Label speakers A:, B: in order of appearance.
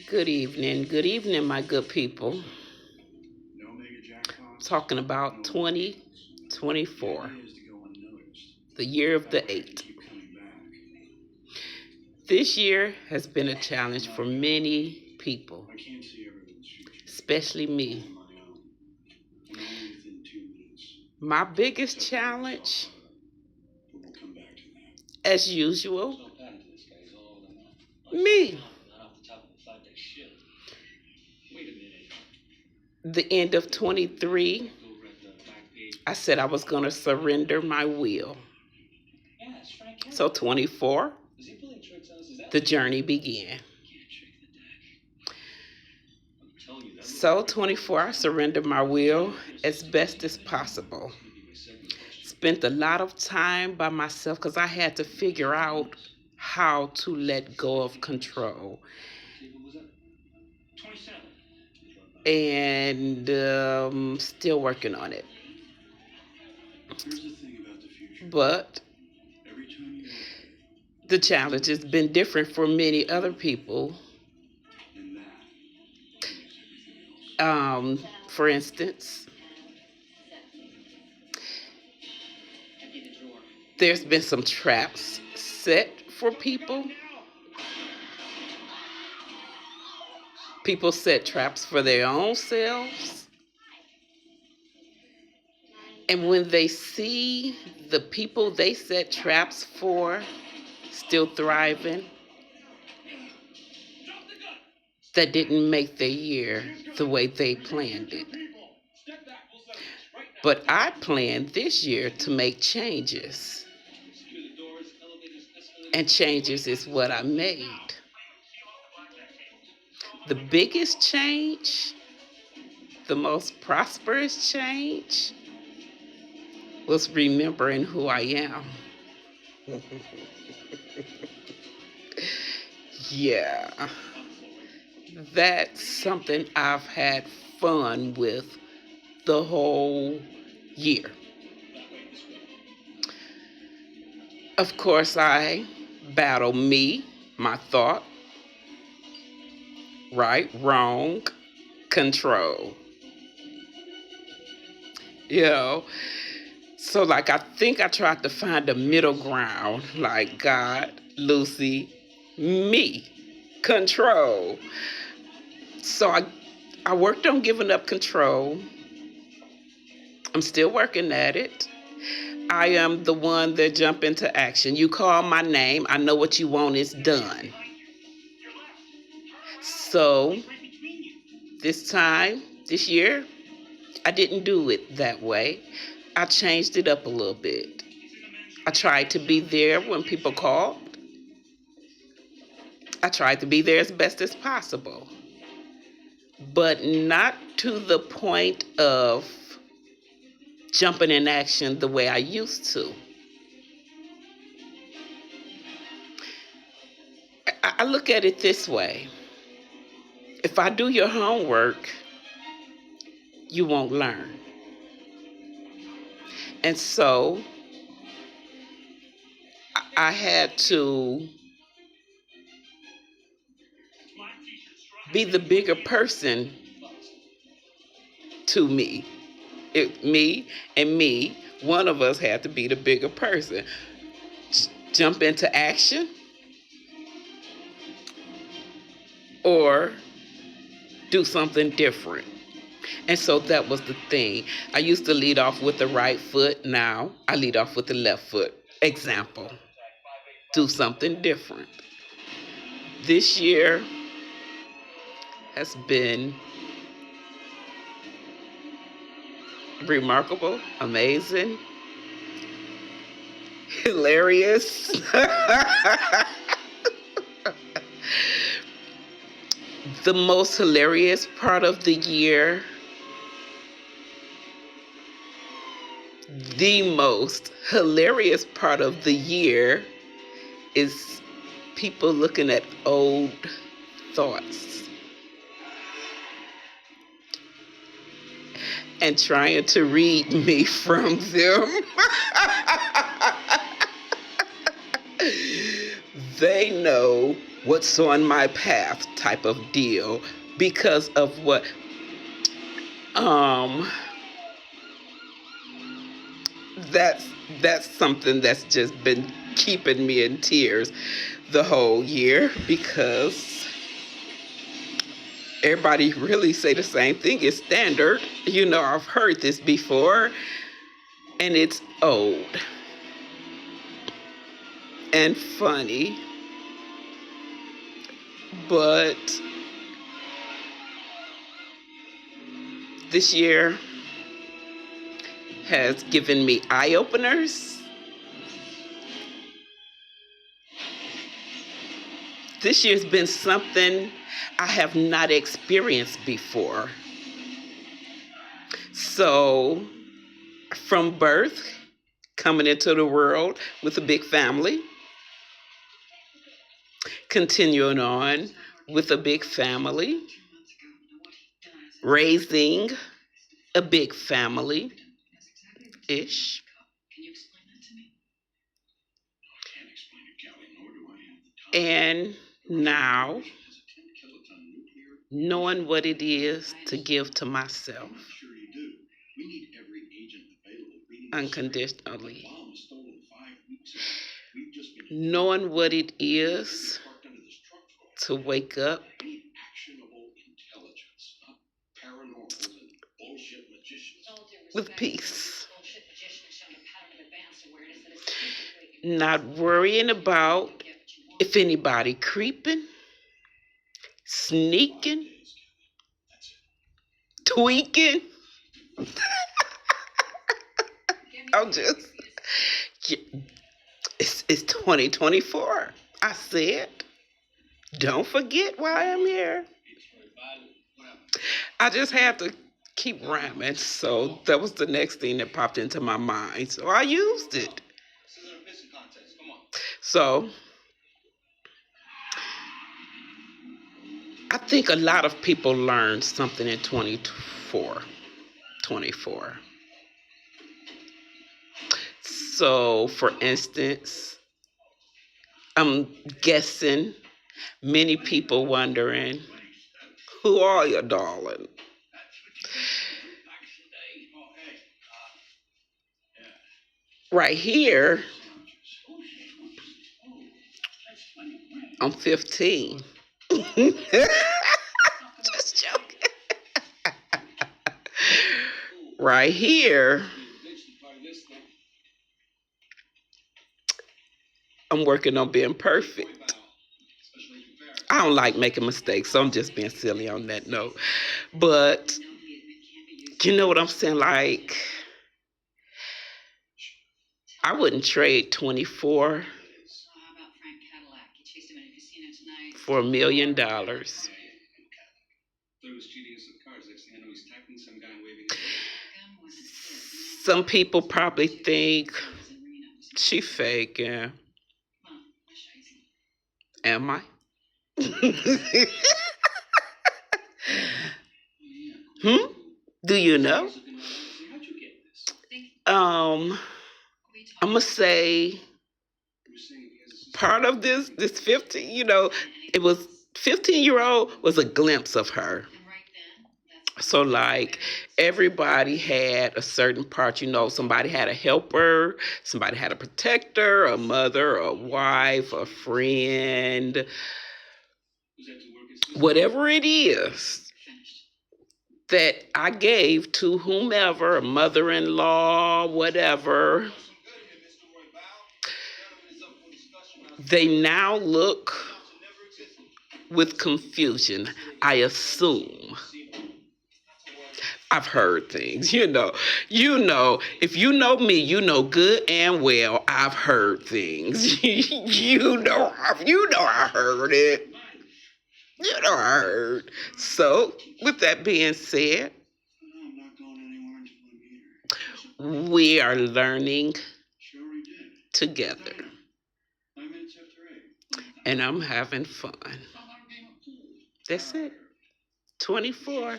A: Good evening, my good people. Talking about 2024, the year of the eight. This year has been a challenge for many people, especially me. My biggest challenge, as usual, me. The end of 23, I said I was going to surrender my will. So 24, the journey began. So 24, I surrendered my will as best as possible. Spent a lot of time by myself because I had to figure out how to let go of control. And still working on it. But the challenge has been different for many other people. For instance, there's been some traps set for people. People set traps for their own selves. And when they see the people they set traps for still thriving, that didn't make their year the way they planned it. But I planned this year to make changes. And changes is what I made. The biggest change, the most prosperous change, was remembering who I am. Yeah, that's something I've had fun with the whole year. Of course, I battle me, my thought, right, wrong, control. You know, so like I think I tried to find a middle ground, like God, Lucy, me, control. So I worked on giving up control. I'm still working at it. I am the one that jump into action. You call my name, I know what you want is done. So this year, I didn't do it that way. I changed it up a little bit. I tried to be there when people called. I tried to be there as best as possible, but not to the point of jumping in action the way I used to. I look at it this way. If I do your homework, you won't learn. And so I had to be the bigger person to me. Me and me, one of us had to be the bigger person. Jump into action or do something different. And so that was the thing. I used to lead off with the right foot. Now I lead off with the left foot. Example, do something different. This year has been remarkable, amazing, hilarious. The most hilarious part of the most hilarious part of the year is people looking at old thoughts and trying to read me from them. they know what's on my path type of deal because of what um that's that's something that's just been keeping me in tears the whole year because everybody really say the same thing. It's standard. I've heard this before and it's old and funny, but this year has given me eye openers. This year's been something I have not experienced before. So, from birth, coming into the world with a big family, continuing on with a big family, raising a big family ish, and now knowing what it is to give to myself unconditionally, knowing what it is to wake up with peace, not worrying about if anybody creeping, sneaking, tweaking. I'm just, it's 2024. I said, don't forget why I'm here. I just had to keep rhyming, so that was the next thing that popped into my mind. So I used it. So I think a lot of people learned something in 24. So, for instance, I'm guessing many people wondering, who are you, darling? Right here, I'm 15. Just joking. Right here, I'm working on being perfect. I don't like making mistakes, so I'm just being silly on that note. But you know what I'm saying? Like, I wouldn't trade 24 for $1 million. Some people probably think she faking. Am I? Hmm? Do you know? Um, I'm gonna say part of this 15, it was 15-year-old was a glimpse of her. So like everybody had a certain part, somebody had a helper, somebody had a protector, a mother, a wife, a friend, whatever it is that I gave to whomever, a mother-in-law, whatever, they now look with confusion. I assume. I've heard things, if you know me, you know good and well I've heard things. I heard it. I heard. So, with that being said, we are learning together. And I'm having fun. That's it. 24.